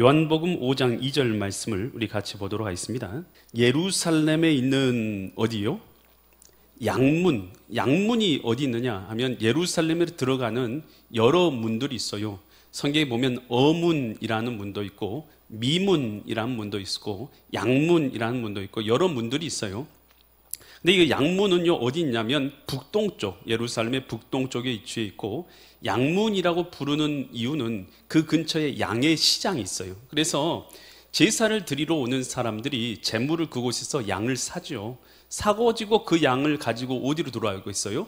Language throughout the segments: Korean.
요한복음 5장 2절 말씀을 우리 같이 보도록 하겠습니다. 예루살렘에 있는 어디요? 양문. 양문이 어디 있느냐 하면 예루살렘에 들어가는 여러 문들이 있어요. 성경에 보면 어문이라는 문도 있고 미문이라는 문도 있고 양문이라는 문도 있고 여러 문들이 있어요. 근데 이 양문은요 어디 있냐면 북동쪽, 예루살렘의 북동쪽에 위치해 있고, 양문이라고 부르는 이유는 그 근처에 양의 시장이 있어요. 그래서 제사를 드리러 오는 사람들이 제물을 그곳에서 양을 사죠. 사고지고 그 양을 가지고 어디로 들어오고 있어요?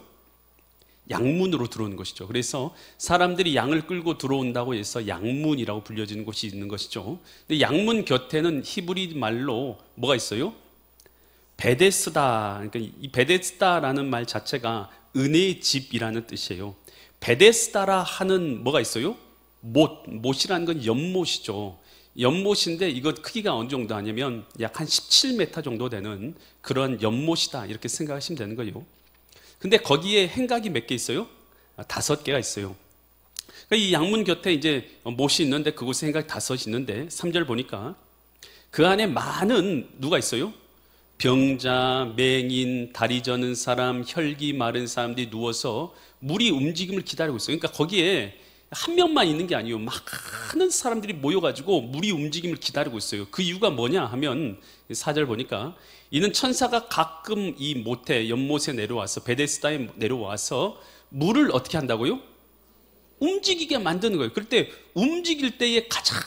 양문으로 들어오는 것이죠. 그래서 사람들이 양을 끌고 들어온다고 해서 양문이라고 불려지는 곳이 있는 것이죠. 근데 양문 곁에는 히브리 말로 뭐가 있어요? 베데스다. 그러니까 이 베데스다라는 말 자체가 은혜의 집이라는 뜻이에요. 베데스다라 하는 뭐가 있어요? 못이라는 건 연못이죠. 연못인데 이것 크기가 어느 정도 하냐면 약 한 17m 정도 되는 그런 연못이다, 이렇게 생각하시면 되는 거예요. 근데 거기에 행각이 몇 개 있어요? 5개가 있어요. 그러니까 이 양문 곁에 이제 못이 있는데 그곳에 행각이 5이 있는데 3절 보니까 그 안에 많은 누가 있어요? 병자, 맹인, 다리 저는 사람, 혈기 마른 사람들이 누워서 물이 움직임을 기다리고 있어요. 그러니까 거기에 한 명만 있는 게 아니에요. 많은 사람들이 모여가지고 물이 움직임을 기다리고 있어요. 그 이유가 뭐냐 하면 4절 보니까 이는 천사가 가끔 이 못에, 연못에 내려와서 베데스다에 내려와서 물을 어떻게 한다고요? 움직이게 만드는 거예요. 그럴 때 움직일 때에 가장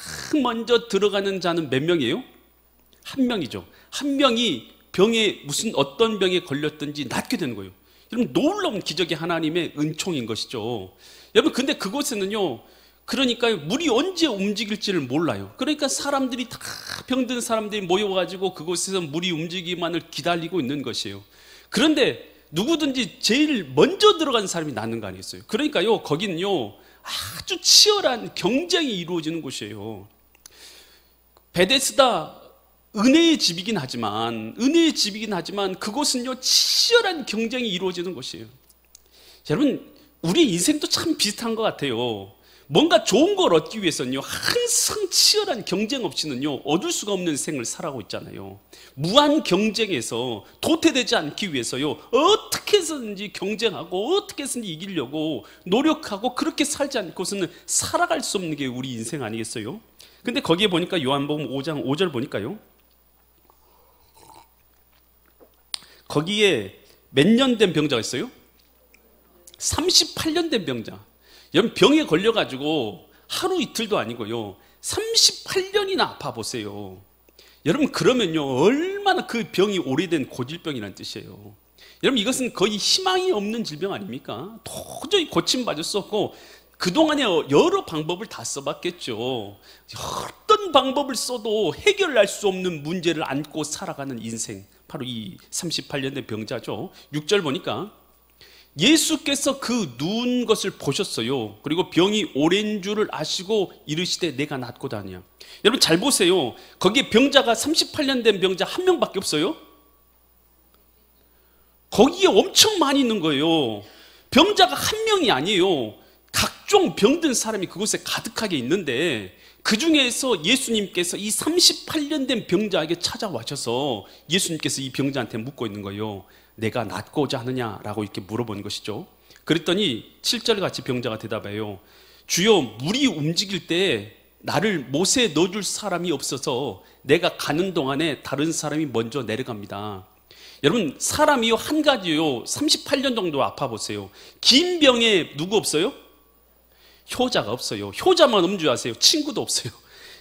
먼저 들어가는 자는 몇 명이에요? 한 명이죠. 한 명이 병에, 무슨 어떤 병에 걸렸든지 낫게 되는 거예요. 여러분, 놀라운 기적이 하나님의 은총인 것이죠. 여러분, 근데 그곳에는요, 그러니까 물이 언제 움직일지를 몰라요. 그러니까 사람들이 다, 병든 사람들이 모여가지고 그곳에서 물이 움직이기만을 기다리고 있는 것이에요. 그런데 누구든지 제일 먼저 들어간 사람이 낫는 거 아니겠어요? 그러니까요, 거기는요 아주 치열한 경쟁이 이루어지는 곳이에요. 베데스다 은혜의 집이긴 하지만 그곳은요 치열한 경쟁이 이루어지는 곳이에요. 여러분, 우리 인생도 참 비슷한 것 같아요. 뭔가 좋은 걸 얻기 위해서는요 항상 치열한 경쟁 없이는요 얻을 수가 없는 생을 살아가고 있잖아요. 무한 경쟁에서 도태되지 않기 위해서요 어떻게 해서든지 경쟁하고 어떻게 해서든지 이기려고 노력하고, 그렇게 살지 않고서는 살아갈 수 없는 게 우리 인생 아니겠어요? 근데 거기에 보니까 요한복음 5장 5절 보니까요, 거기에 몇 년 된 병자가 있어요? 38년 된 병자. 여러분, 병에 걸려가지고 하루 이틀도 아니고요 38년이나 아파 보세요. 여러분, 그러면요 얼마나 그 병이 오래된 고질병이라는 뜻이에요. 여러분, 이것은 거의 희망이 없는 질병 아닙니까? 도저히 고침받을 수 없고, 그동안에 여러 방법을 다 써봤겠죠. 어떤 방법을 써도 해결할 수 없는 문제를 안고 살아가는 인생, 바로 이 38년 된 병자죠. 6절 보니까 예수께서 그 누운 것을 보셨어요. 그리고 병이 오랜 줄을 아시고 이르시되 내가 낫고자 하냐. 여러분, 잘 보세요. 거기에 병자가 38년 된 병자 한 명밖에 없어요. 거기에 엄청 많이 있는 거예요. 병자가 한 명이 아니에요. 각종 병든 사람이 그곳에 가득하게 있는데, 그 중에서 예수님께서 이 38년 된 병자에게 찾아와셔서 예수님께서 이 병자한테 묻고 있는 거예요. 내가 낫고자 하느냐라고 이렇게 물어본 것이죠. 그랬더니 7절 같이 병자가 대답해요. 주여, 물이 움직일 때 나를 못에 넣어줄 사람이 없어서 내가 가는 동안에 다른 사람이 먼저 내려갑니다. 여러분, 사람이요 한 가지요 38년 정도 아파 보세요. 긴 병에 누구 없어요? 효자가 없어요. 효자만 음주하세요. 친구도 없어요.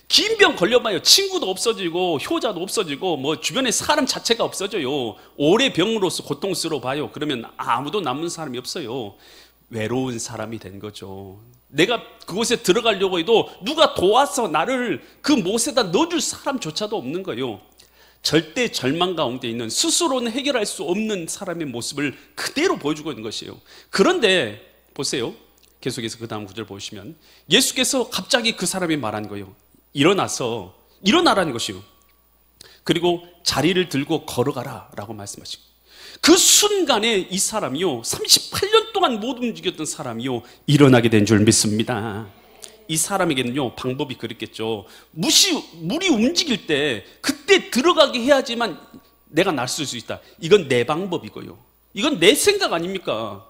긴 병 걸려봐요. 친구도 없어지고 효자도 없어지고 뭐 주변에 사람 자체가 없어져요. 오래 병으로서 고통스러워 봐요. 그러면 아무도 남은 사람이 없어요. 외로운 사람이 된 거죠. 내가 그곳에 들어가려고 해도 누가 도와서 나를 그 못에다 넣어줄 사람조차도 없는 거예요. 절대 절망 가운데 있는, 스스로는 해결할 수 없는 사람의 모습을 그대로 보여주고 있는 것이에요. 그런데 보세요, 계속해서 그 다음 구절 보시면 예수께서 갑자기 그 사람이 말한 거예요. 일어나라는 것이요. 그리고 자리를 들고 걸어가라 라고 말씀하시고, 그 순간에 이 사람이요 38년 동안 못 움직였던 사람이요 일어나게 된 줄 믿습니다. 이 사람에게는요 방법이 그랬겠죠. 물이 움직일 때 그때 들어가게 해야지만 내가 날 수 있다. 이건 내 방법이고요. 이건 내 생각 아닙니까?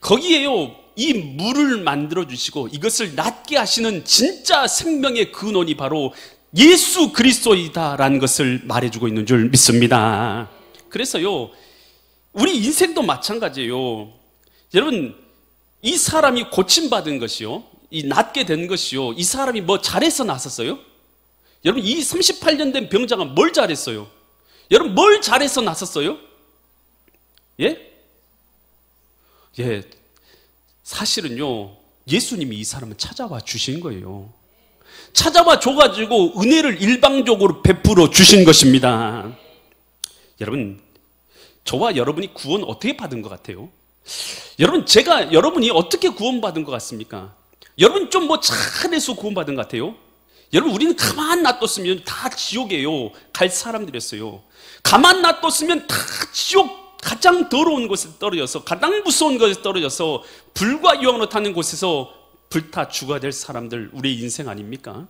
거기에요 이 물을 만들어 주시고 이것을 낫게 하시는 진짜 생명의 근원이 바로 예수 그리스도이다라는 것을 말해주고 있는 줄 믿습니다. 그래서요 우리 인생도 마찬가지예요. 여러분 이 사람이 고침받은 것이요, 이 낫게 된 것이요, 이 사람이 뭐 잘해서 났었어요? 여러분 이 38년 된 병자가 뭘 잘했어요? 여러분 뭘 잘해서 났었어요? 예? 예, 사실은요 예수님이 이 사람을 찾아와 주신 거예요. 찾아와 줘가지고 은혜를 일방적으로 베풀어 주신 것입니다. 여러분 저와 여러분이 구원 어떻게 받은 것 같아요? 여러분이 어떻게 구원받은 것 같습니까? 여러분 좀 뭐 잘해서 구원받은 것 같아요? 여러분 우리는 가만 놔뒀으면 다 지옥이에요. 갈 사람들이었어요. 가만 놔뒀으면 다 지옥, 가장 더러운 곳에 떨어져서, 가장 무서운 곳에 떨어져서 불과 유황으로 타는 곳에서 불타 죽어야 될 사람들, 우리의 인생 아닙니까?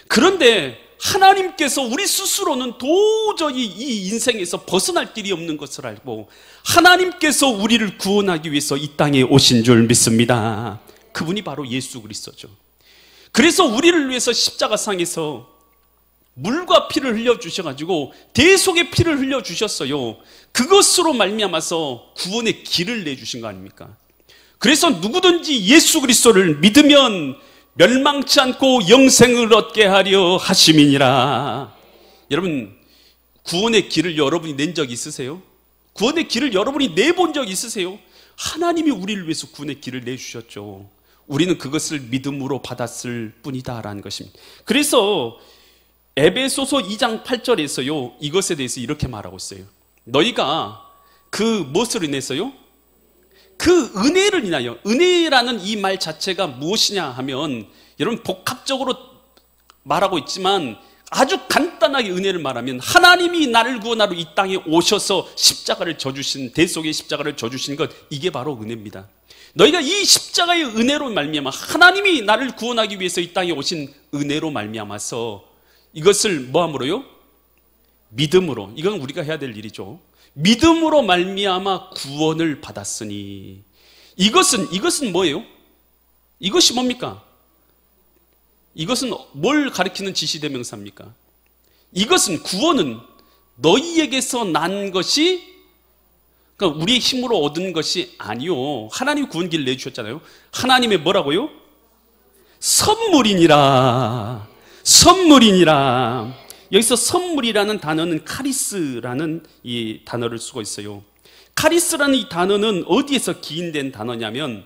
그런데 하나님께서 우리 스스로는 도저히 이 인생에서 벗어날 길이 없는 것을 알고 하나님께서 우리를 구원하기 위해서 이 땅에 오신 줄 믿습니다. 그분이 바로 예수 그리스도죠. 그래서 우리를 위해서 십자가상에서 물과 피를 흘려주셔가지고 대속의 피를 흘려주셨어요. 그것으로 말미암아서 구원의 길을 내주신 거 아닙니까? 그래서 누구든지 예수 그리스도를 믿으면 멸망치 않고 영생을 얻게 하려 하심이니라. 여러분 구원의 길을 여러분이 낸 적 있으세요? 구원의 길을 여러분이 내본 적 있으세요? 하나님이 우리를 위해서 구원의 길을 내주셨죠. 우리는 그것을 믿음으로 받았을 뿐이다라는 것입니다. 그래서 에베소서 2장 8절에서요 이것에 대해서 이렇게 말하고 있어요. 너희가 그 무엇을 인해서요? 그 은혜를 인하여. 은혜라는 이 말 자체가 무엇이냐 하면 여러분 복합적으로 말하고 있지만 아주 간단하게 은혜를 말하면 하나님이 나를 구원하러 이 땅에 오셔서 십자가를 져주신, 대속의 십자가를 져주신 것, 이게 바로 은혜입니다. 너희가 이 십자가의 은혜로 말미암아, 하나님이 나를 구원하기 위해서 이 땅에 오신 은혜로 말미암아서 이것을 뭐함으로요? 믿음으로. 이건 우리가 해야 될 일이죠. 믿음으로 말미암아 구원을 받았으니. 이것은 뭐예요? 이것이 뭡니까? 이것은 뭘 가리키는 지시대명사입니까? 이것은, 구원은 너희에게서 난 것이, 그러니까 우리의 힘으로 얻은 것이 아니요, 하나님이 구원기를 내주셨잖아요. 하나님의 뭐라고요? 선물이니라. 선물이니라. 여기서 선물이라는 단어는 카리스라는 이 단어를 쓰고 있어요. 카리스라는 이 단어는 어디에서 기인된 단어냐면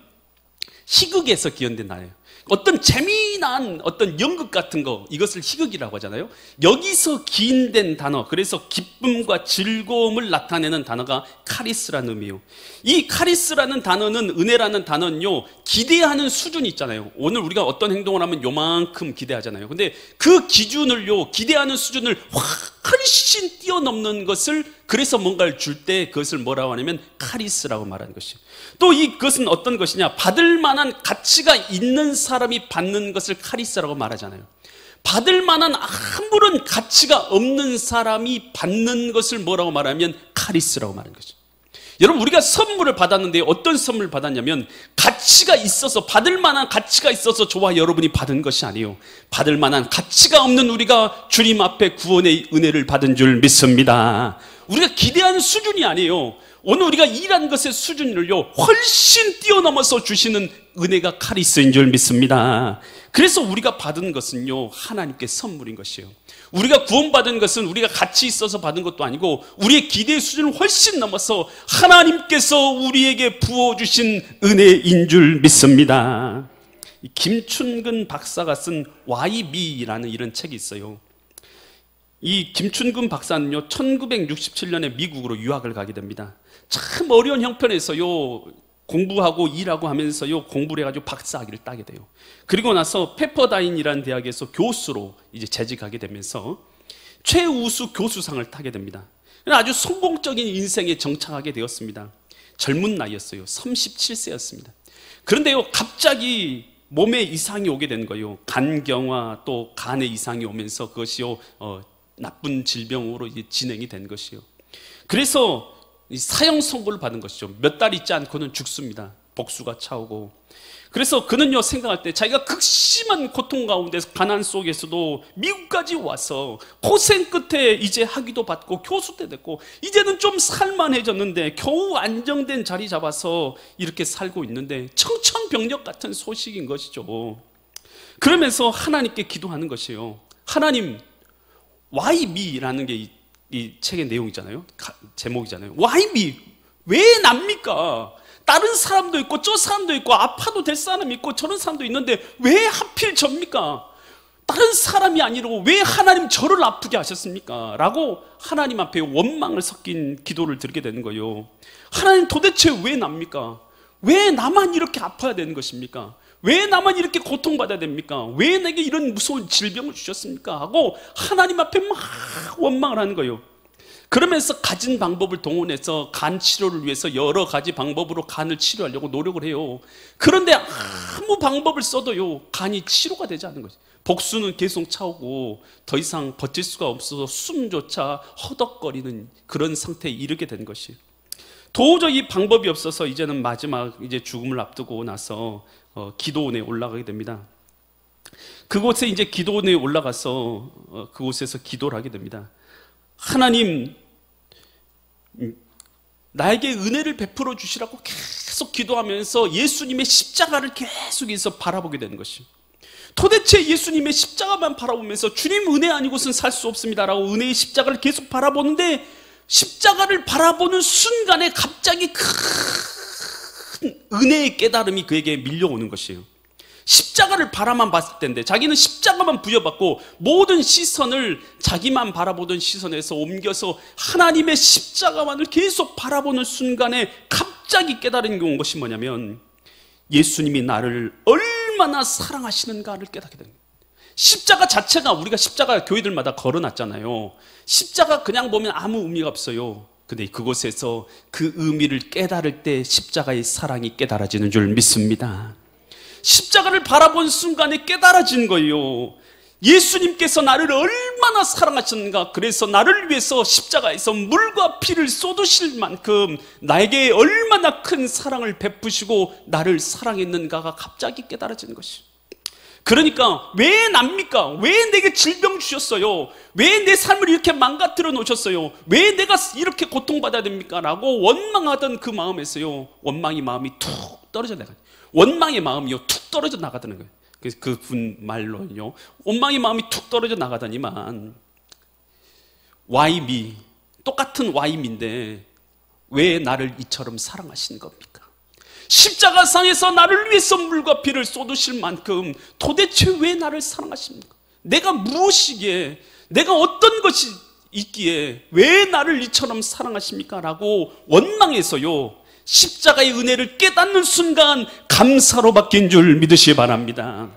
희극에서 기인된 단어예요. 어떤 재미난 어떤 연극 같은 거, 이것을 희극이라고 하잖아요. 여기서 기인된 단어, 그래서 기쁨과 즐거움을 나타내는 단어가 카리스라는 의미예요. 이 카리스라는 단어는, 은혜라는 단어는요, 기대하는 수준이 있잖아요. 오늘 우리가 어떤 행동을 하면 요만큼 기대하잖아요. 근데 그 기준을요, 기대하는 수준을 훨씬 뛰어넘는 것을, 그래서 뭔가를 줄 때 그것을 뭐라고 하냐면 카리스라고 말하는 것이에요. 또 이것은 어떤 것이냐, 받을 만한 가치가 있는 사람이 받는 것을 카리스라고 말하잖아요. 받을 만한 아무런 가치가 없는 사람이 받는 것을 뭐라고 말하면 카리스라고 말하는 거죠. 여러분, 우리가 선물을 받았는데 어떤 선물을 받았냐면 가치가 있어서, 받을 만한 가치가 있어서 저와 여러분이 받은 것이 아니에요. 받을 만한 가치가 없는 우리가 주님 앞에 구원의 은혜를 받은 줄 믿습니다. 우리가 기대하는 수준이 아니에요. 오늘 우리가 일한 것의 수준을요, 훨씬 뛰어넘어서 주시는 은혜가 카리스인 줄 믿습니다. 그래서 우리가 받은 것은요, 하나님께 선물인 것이에요. 우리가 구원받은 것은 우리가 가치 있어서 받은 것도 아니고 우리의 기대의 수준을 훨씬 넘어서 하나님께서 우리에게 부어주신 은혜인 줄 믿습니다. 김춘근 박사가 쓴 Why Me라는 이런 책이 있어요. 이 김춘근 박사는요, 1967년에 미국으로 유학을 가게 됩니다. 참 어려운 형편에서요, 공부하고 일하고 하면서요, 공부를 해가지고 박사학위를 따게 돼요. 그리고 나서 페퍼다인이라는 대학에서 교수로 이제 재직하게 되면서 최우수 교수상을 타게 됩니다. 아주 성공적인 인생에 정착하게 되었습니다. 젊은 나이였어요. 37세였습니다. 그런데요, 갑자기 몸에 이상이 오게 된 거예요. 간경화 또 간에 이상이 오면서 그것이요 나쁜 질병으로 진행이 된 것이요. 그래서 사형 선고를 받은 것이죠. 몇 달 있지 않고는 죽습니다. 복수가 차오고. 그래서 그는요 생각할 때 자기가 극심한 고통 가운데서 가난 속에서도 미국까지 와서 고생 끝에 이제 학위도 받고 교수 때 됐고 이제는 좀 살만해졌는데 겨우 안정된 자리 잡아서 이렇게 살고 있는데 청천벽력 같은 소식인 것이죠. 그러면서 하나님께 기도하는 것이에요. 하나님, Why me라는 게 이 책의 내용이잖아요. 제목이잖아요. Why me? 왜 납니까? 다른 사람도 있고 저 사람도 있고 아파도 될 사람이 있고 저런 사람도 있는데 왜 하필 접니까? 다른 사람이 아니라고 왜 하나님 저를 아프게 하셨습니까? 라고 하나님 앞에 원망을 섞인 기도를 드리게 되는 거예요. 하나님 도대체 왜 납니까? 왜 나만 이렇게 아파야 되는 것입니까? 왜 나만 이렇게 고통받아야 됩니까? 왜 내게 이런 무서운 질병을 주셨습니까? 하고 하나님 앞에 막 원망을 하는 거예요. 그러면서 가진 방법을 동원해서 간 치료를 위해서 여러 가지 방법으로 간을 치료하려고 노력을 해요. 그런데 아무 방법을 써도요 간이 치료가 되지 않는 거죠. 복수는 계속 차오고 더 이상 버틸 수가 없어서 숨조차 허덕거리는 그런 상태에 이르게 된 것이에요. 도저히 방법이 없어서 이제는 마지막 이제 죽음을 앞두고 나서 기도원에 올라가게 됩니다. 그곳에 이제 기도원에 올라가서 그곳에서 기도를 하게 됩니다. 하나님, 나에게 은혜를 베풀어 주시라고 계속 기도하면서 예수님의 십자가를 계속해서 바라보게 되는 것이에요. 도대체 예수님의 십자가만 바라보면서 주님 은혜 아니고선 살 수 없습니다라고 은혜의 십자가를 계속 바라보는데 십자가를 바라보는 순간에 갑자기 큰 은혜의 깨달음이 그에게 밀려오는 것이에요. 십자가를 바라만 봤을 텐데 자기는 십자가만 부여받고 모든 시선을 자기만 바라보던 시선에서 옮겨서 하나님의 십자가만을 계속 바라보는 순간에 갑자기 깨달은 게 온 것이 뭐냐면 예수님이 나를 얼마나 사랑하시는가를 깨닫게 됩니다. 십자가 자체가 우리가 십자가 교회들마다 걸어놨잖아요. 십자가 그냥 보면 아무 의미가 없어요. 근데 그곳에서 그 의미를 깨달을 때 십자가의 사랑이 깨달아지는 줄 믿습니다. 십자가를 바라본 순간에 깨달아진 거예요. 예수님께서 나를 얼마나 사랑하셨는가. 그래서 나를 위해서 십자가에서 물과 피를 쏟으실 만큼 나에게 얼마나 큰 사랑을 베푸시고 나를 사랑했는가가 갑자기 깨달아지는 것이에요. 그러니까 왜 납니까? 왜 내게 질병 주셨어요? 왜 내 삶을 이렇게 망가뜨려 놓으셨어요? 왜 내가 이렇게 고통받아야 됩니까? 라고 원망하던 그 마음에서요 원망의 마음이 툭 떨어져 나가요. 원망의 마음이요 툭 떨어져 나가다는 거예요. 그래서 그분 말로요 원망의 마음이 툭 떨어져 나가더니만 Why me? 똑같은 Why me인데 왜 나를 이처럼 사랑하시는 겁니까? 십자가상에서 나를 위해서 물과 피를 쏟으실 만큼 도대체 왜 나를 사랑하십니까? 내가 무엇이기에, 내가 어떤 것이 있기에 왜 나를 이처럼 사랑하십니까? 라고 원망해서요 십자가의 은혜를 깨닫는 순간 감사로 바뀐 줄 믿으시기 바랍니다.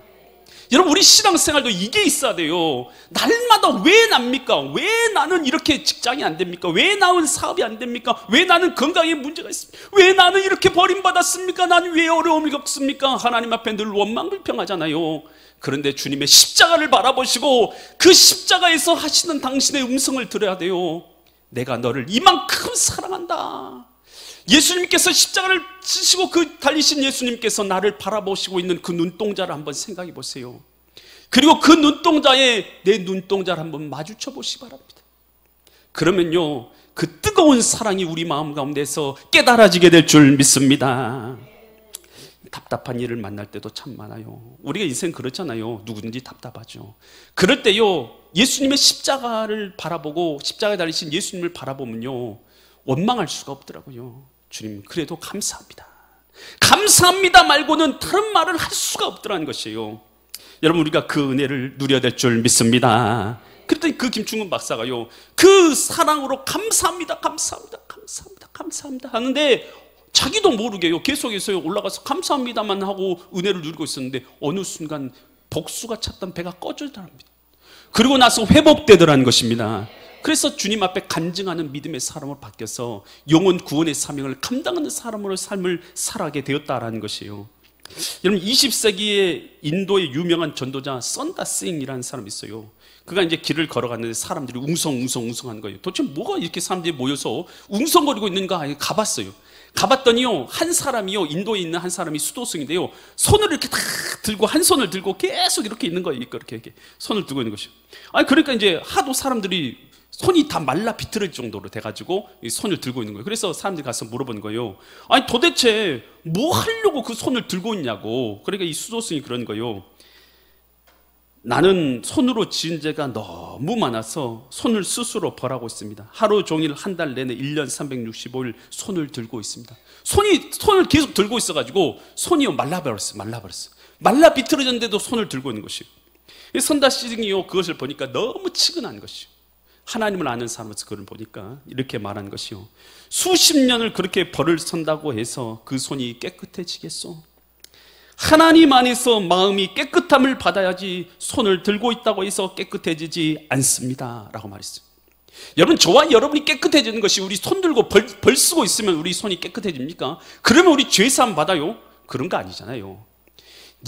여러분 우리 신앙생활도 이게 있어야 돼요. 날마다 왜 납니까? 왜 나는 이렇게 직장이 안 됩니까? 왜 나는 사업이 안 됩니까? 왜 나는 건강에 문제가 있습니까? 왜 나는 이렇게 버림받았습니까? 나는 왜 어려움이 겪습니까? 하나님 앞에 늘 원망불평하잖아요. 그런데 주님의 십자가를 바라보시고 그 십자가에서 하시는 당신의 음성을 들어야 돼요. 내가 너를 이만큼 사랑한다. 예수님께서 십자가를 지시고 그 달리신 예수님께서 나를 바라보시고 있는 그 눈동자를 한번 생각해 보세요. 그리고 그 눈동자에 내 눈동자를 한번 마주쳐 보시기 바랍니다. 그러면요 그 뜨거운 사랑이 우리 마음 가운데서 깨달아지게 될 줄 믿습니다. 답답한 일을 만날 때도 참 많아요. 우리가 인생 그렇잖아요. 누구든지 답답하죠. 그럴 때요 예수님의 십자가를 바라보고 십자가에 달리신 예수님을 바라보면요 원망할 수가 없더라고요. 주님 그래도 감사합니다. 감사합니다 말고는 다른 말을 할 수가 없더라는 것이에요. 여러분 우리가 그 은혜를 누려야 될 줄 믿습니다. 그랬더니 그 김충근 박사가요 그 사랑으로 감사합니다 감사합니다 감사합니다 감사합니다 하는데 자기도 모르게요 계속해서 올라가서 감사합니다만 하고 은혜를 누리고 있었는데 어느 순간 복수가 찼던 배가 꺼지더랍니다. 그리고 나서 회복되더라는 것입니다. 그래서 주님 앞에 간증하는 믿음의 사람으로 바뀌어서 영혼 구원의 사명을 감당하는 사람으로 삶을 살아가게 되었다라는 것이에요. 여러분 20세기에 인도의 유명한 전도자 선다싱이라는 사람이 있어요. 그가 이제 길을 걸어갔는데 사람들이 웅성한 거예요. 도대체 뭐가 이렇게 사람들이 모여서 ung성거리고 있는가 가봤어요. 가봤더니요, 한 사람이요, 인도에 있는 한 사람이 수도승인데요, 손을 이렇게 탁 들고, 한 손을 들고 계속 이렇게 있는 거예요. 이렇게 손을 들고 있는 것이요. 아니, 그러니까 이제 하도 사람들이 손이 다 말라 비틀어질 정도로 돼가지고 이 손을 들고 있는 거예요. 그래서 사람들이 가서 물어보는 거예요. 아니, 도대체 뭐 하려고 그 손을 들고 있냐고. 그러니까 이 수도승이 그런 거예요. 나는 손으로 지은 죄가 너무 많아서 손을 스스로 벌하고 있습니다. 하루 종일 한 달 내내 1년 365일 손을 들고 있습니다. 손을 계속 들고 있어가지고 손이 말라버렸어요. 말라 비틀어졌는데도 손을 들고 있는 것이요. 선다싱이요, 그것을 보니까 너무 치근한 것이요. 하나님을 아는 사람으로서 그걸 보니까 이렇게 말한 것이요. 수십 년을 그렇게 벌을 선다고 해서 그 손이 깨끗해지겠소? 하나님 안에서 마음이 깨끗함을 받아야지 손을 들고 있다고 해서 깨끗해지지 않습니다 라고 말했어요. 여러분, 저와 여러분이 깨끗해지는 것이 우리 손 들고 벌 쓰고 있으면 우리 손이 깨끗해집니까? 그러면 우리 죄사함 받아요? 그런 거 아니잖아요.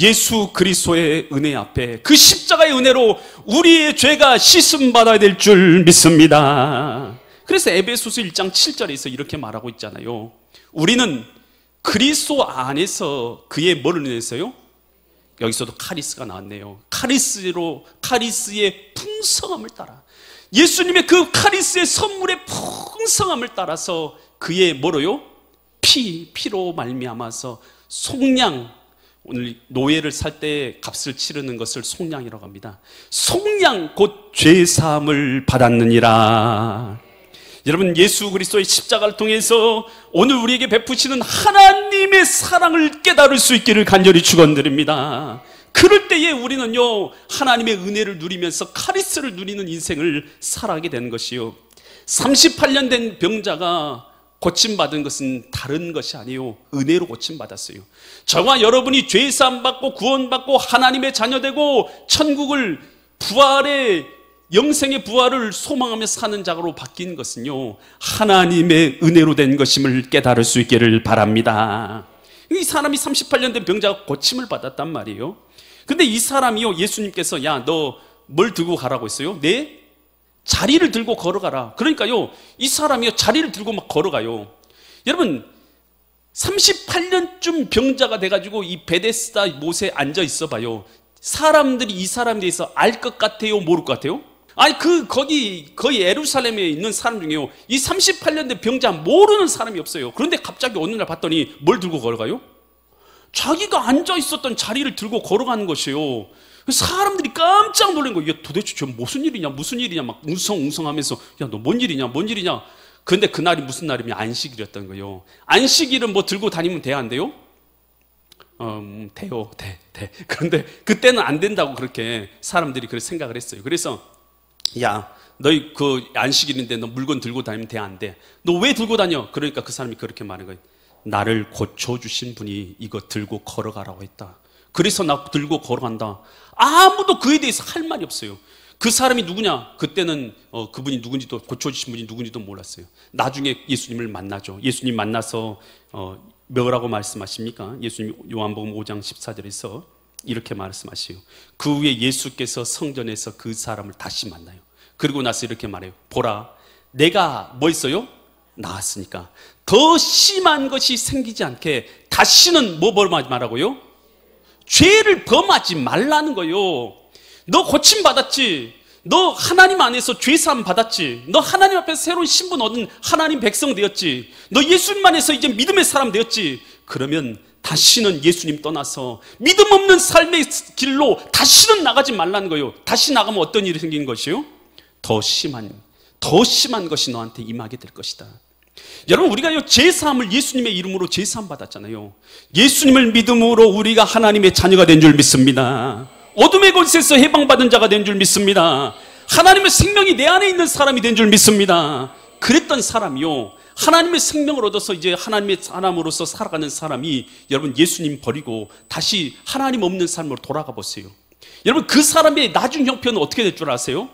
예수 그리스도의 은혜 앞에 그 십자가의 은혜로 우리의 죄가 씻음 받아야 될 줄 믿습니다. 그래서 에베소서 1장 7절에서 이렇게 말하고 있잖아요. 우리는 그리스도 안에서 그의 뭐를 인해서요? 여기서도 카리스가 나왔네요. 카리스의 풍성함을 따라, 예수님의 그 카리스의 선물의 풍성함을 따라서 그의 뭐로요? 피로 말미암아서 속량, 오늘 노예를 살 때 값을 치르는 것을 속량이라고 합니다. 속량 곧 죄사함을 받았느니라. 여러분, 예수 그리스도의 십자가를 통해서 오늘 우리에게 베푸시는 하나님의 사랑을 깨달을 수 있기를 간절히 축원드립니다. 그럴 때에 우리는요, 하나님의 은혜를 누리면서 카리스를 누리는 인생을 살아가게 되는 것이요. 38년 된 병자가 고침받은 것은 다른 것이 아니에요. 은혜로 고침받았어요. 저와 여러분이 죄사함 받고 구원받고 하나님의 자녀되고 천국을 부활의 영생의 부활을 소망하며 사는 자로 바뀐 것은요, 하나님의 은혜로 된 것임을 깨달을 수 있기를 바랍니다. 이 사람이 38년 된 병자가 고침을 받았단 말이에요. 근데 이 사람이요, 예수님께서 야, 너 뭘 들고 가라고 했어요? 내 자리를 들고 걸어가라. 그러니까요, 이 사람이요, 자리를 들고 막 걸어가요. 여러분, 38년쯤 병자가 돼가지고 이 베데스다 못에 앉아 있어 봐요. 사람들이 이 사람에 대해서 알 것 같아요? 모를 것 같아요? 아니, 거기 예루살렘에 있는 사람 중에요, 이 38년 된 병자 모르는 사람이 없어요. 그런데 갑자기 어느 날 봤더니 뭘 들고 걸어가요? 자기가 앉아 있었던 자리를 들고 걸어가는 것이에요. 사람들이 깜짝 놀란 거예요. 야, 도대체 저 무슨 일이냐 막 웅성하면서, 야, 너 뭔 일이냐. 그런데 그날이 무슨 날이면 안식일이었던 거예요. 안식일은 뭐 들고 다니면 돼야 안 돼요? 돼요. 그런데 그때는 안 된다고 그렇게 사람들이 그렇게 생각을 했어요. 그래서 야, 너희 그 안식일인데 너 물건 들고 다니면 돼, 안 돼? 너 왜 들고 다녀? 그러니까 그 사람이 그렇게 말한 거예요. 나를 고쳐주신 분이 이거 들고 걸어가라고 했다. 그래서 나 들고 걸어간다. 아무도 그에 대해서 할 말이 없어요. 그 사람이 누구냐? 그때는 그분이 누군지도, 고쳐주신 분이 누군지도 몰랐어요. 나중에 예수님을 만나죠. 예수님 만나서 뭐라고 말씀하십니까? 예수님 요한복음 5장 14절에서 이렇게 말씀하시요. 그 후에 예수께서 성전에서 그 사람을 다시 만나요. 그리고 나서 이렇게 말해요. 보라, 내가 뭐 있어요? 나았으니까 더 심한 것이 생기지 않게 다시는 뭐 범하지 말라고요? 죄를 범하지 말라는 거예요. 너 고침받았지? 너 하나님 안에서 죄사함 받았지? 너 하나님 앞에서 새로운 신분 얻은 하나님 백성 되었지? 너 예수님 안에서 이제 믿음의 사람 되었지? 그러면 다시는 예수님 떠나서 믿음 없는 삶의 길로 다시는 나가지 말라는 거예요. 다시 나가면 어떤 일이 생긴 것이요? 더 심한 것이 너한테 임하게 될 것이다. 여러분, 우리가 죄사함을 예수님의 이름으로 죄사함 받았잖아요. 예수님을 믿음으로 우리가 하나님의 자녀가 된 줄 믿습니다. 어둠의 권세에서 해방받은 자가 된 줄 믿습니다. 하나님의 생명이 내 안에 있는 사람이 된 줄 믿습니다. 그랬던 사람이요, 하나님의 생명을 얻어서 이제 하나님의 사람으로서 살아가는 사람이, 여러분, 예수님 버리고 다시 하나님 없는 삶으로 돌아가 보세요. 여러분, 그 사람의 나중 형편은 어떻게 될 줄 아세요?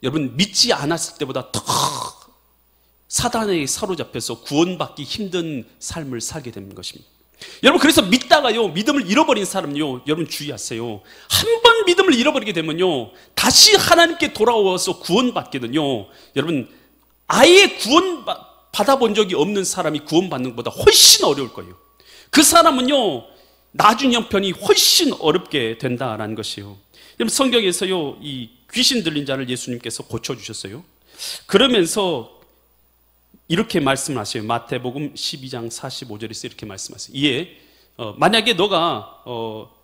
여러분, 믿지 않았을 때보다 더 사단에게 사로잡혀서 구원받기 힘든 삶을 살게 되는 것입니다. 여러분, 그래서 믿다가요, 믿음을 잃어버린 사람요, 여러분 주의하세요. 한 번 믿음을 잃어버리게 되면요, 다시 하나님께 돌아와서 구원받기는요, 여러분, 아예 구원 받아본 적이 없는 사람이 구원받는 것보다 훨씬 어려울 거예요. 그 사람은요, 나중 형편이 훨씬 어렵게 된다라는 것이에요. 여러분, 성경에서요, 이 귀신 들린 자를 예수님께서 고쳐주셨어요. 그러면서 이렇게 말씀하세요. 마태복음 12장 45절에서 이렇게 말씀하세요. 이에 만약에 너가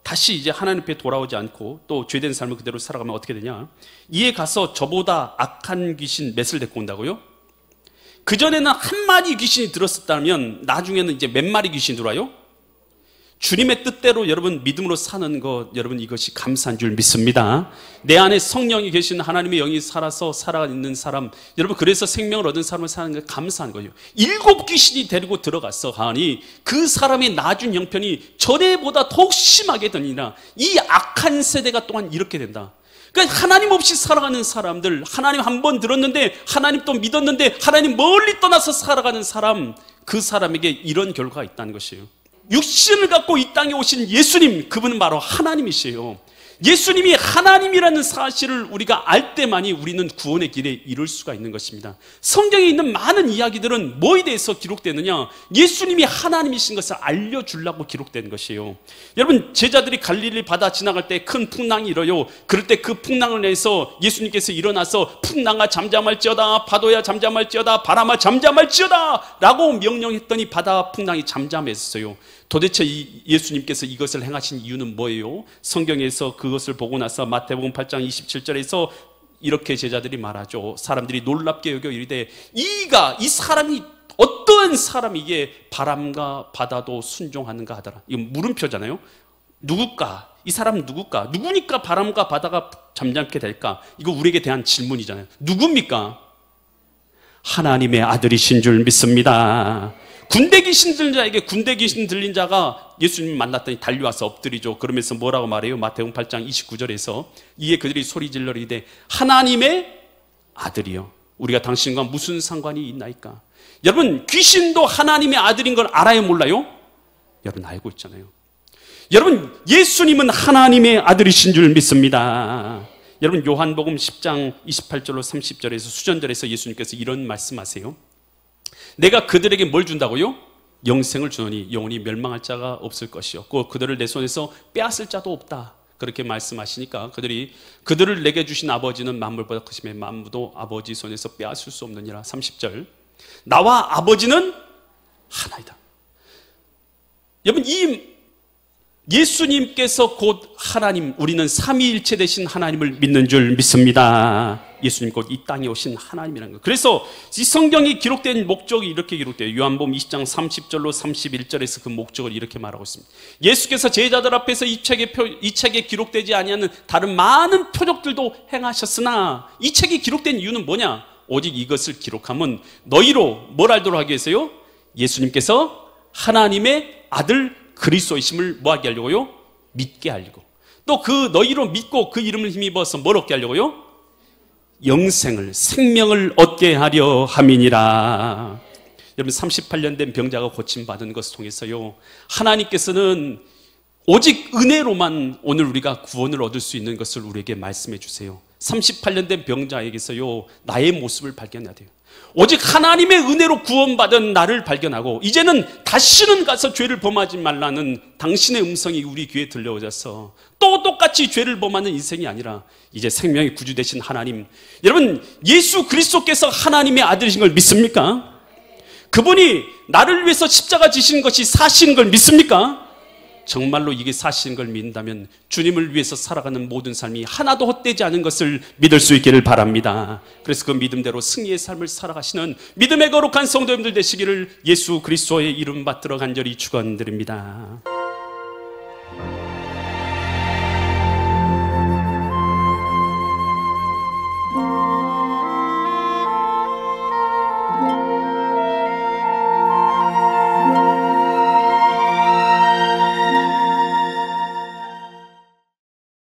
다시 이제 하나님 앞에 돌아오지 않고 또 죄된 삶을 그대로 살아가면 어떻게 되냐? 이에 가서 저보다 악한 귀신 몇을 데리고 온다고요? 그전에는 한 마리 귀신이 들었었다면 나중에는 이제 몇 마리 귀신이 들어와요? 주님의 뜻대로 여러분 믿음으로 사는 것, 여러분 이것이 감사한 줄 믿습니다. 내 안에 성령이 계신 하나님의 영이 살아서 살아있는 사람, 여러분 그래서 생명을 얻은 사람을 사는 게 감사한 거예요. 7 귀신이 데리고 들어갔어 하니 그 사람의 나중 형편이 전에보다 더욱 심하게 되니라. 이 악한 세대가 또한 이렇게 된다. 그러니까 하나님 없이 살아가는 사람들, 하나님 한 번 들었는데 하나님 또 믿었는데 하나님 멀리 떠나서 살아가는 사람, 그 사람에게 이런 결과가 있다는 것이에요. 육신을 갖고 이 땅에 오신 예수님, 그분은 바로 하나님이시에요. 예수님이 하나님이라는 사실을 우리가 알 때만이 우리는 구원의 길에 이룰 수가 있는 것입니다. 성경에 있는 많은 이야기들은 뭐에 대해서 기록되느냐? 예수님이 하나님이신 것을 알려주려고 기록된 것이에요. 여러분, 제자들이 갈릴리 바다 지나갈 때 큰 풍랑이 일어요. 그럴 때 그 풍랑을 내서 예수님께서 일어나서 풍랑아 잠잠할지어다, 파도야 잠잠할지어다, 바람아 잠잠할지어다 라고 명령했더니 바다 풍랑이 잠잠했어요. 도대체 예수님께서 이것을 행하신 이유는 뭐예요? 성경에서 그것을 보고 나서 마태복음 8장 27절에서 이렇게 제자들이 말하죠. 사람들이 놀랍게 여겨 이르되 이 사람이 어떤 사람이기에 바람과 바다도 순종하는가 하더라. 이건 물음표잖아요. 누굴까? 이 사람은 누굴까? 누구니까 바람과 바다가 잠잠게 될까? 이거 우리에게 대한 질문이잖아요. 누굽니까? 하나님의 아들이신 줄 믿습니다. 군대 귀신 들린 자에게 군대 귀신 들린 자가 예수님 만났더니 달려와서 엎드리죠. 그러면서 뭐라고 말해요? 마태복음 8장 29절에서 이에 그들이 소리질러 이르되 하나님의 아들이요, 우리가 당신과 무슨 상관이 있나이까? 여러분, 귀신도 하나님의 아들인 걸 알아요, 몰라요? 여러분 알고 있잖아요. 여러분, 예수님은 하나님의 아들이신 줄 믿습니다. 여러분, 요한복음 10장 28절로 30절에서 수전절에서 예수님께서 이런 말씀하세요. 내가 그들에게 뭘 준다고요? 영생을 주노니 영원히 멸망할 자가 없을 것이었고 그들을 내 손에서 빼앗을 자도 없다. 그렇게 말씀하시니까 그들을 내게 주신 아버지는 만물보다 크심에 만물도 아버지 손에서 빼앗을 수 없느니라. 30절, 나와 아버지는 하나이다. 여러분, 이 예수님께서 곧 하나님, 우리는 삼위일체 되신 하나님을 믿는 줄 믿습니다. 예수님 곧 이 땅에 오신 하나님이라는 것. 그래서 이 성경이 기록된 목적이 이렇게 기록돼요. 요한복음 20장 30절로 31절에서 그 목적을 이렇게 말하고 있습니다. 예수께서 제자들 앞에서 이 책에 기록되지 아니하는 다른 많은 표적들도 행하셨으나 이 책이 기록된 이유는 뭐냐? 오직 이것을 기록하면 너희로 뭘 알도록 하기 위해서요? 예수님께서 하나님의 아들 그리스도이심을 뭐 하게 하려고요? 믿게 하려고. 또 그 너희로 믿고 그 이름을 힘입어서 뭘 얻게 하려고요? 영생을, 생명을 얻게 하려 함이니라. 여러분, 38년 된 병자가 고침받은 것을 통해서요, 하나님께서는 오직 은혜로만 오늘 우리가 구원을 얻을 수 있는 것을 우리에게 말씀해 주세요. 38년 된 병자에게서요, 나의 모습을 발견해야 돼요. 오직 하나님의 은혜로 구원받은 나를 발견하고 이제는 다시는 가서 죄를 범하지 말라는 당신의 음성이 우리 귀에 들려오셔서 또 똑같이 죄를 범하는 인생이 아니라 이제 생명의 구주 되신 하나님, 여러분 예수 그리스도께서 하나님의 아들이신 걸 믿습니까? 그분이 나를 위해서 십자가 지신 것이 사실인 걸 믿습니까? 정말로 이게 사실인 걸 믿는다면 주님을 위해서 살아가는 모든 삶이 하나도 헛되지 않은 것을 믿을 수 있기를 바랍니다. 그래서 그 믿음대로 승리의 삶을 살아가시는 믿음의 거룩한 성도님들 되시기를 예수 그리스도의 이름 받들어 간절히 축원드립니다.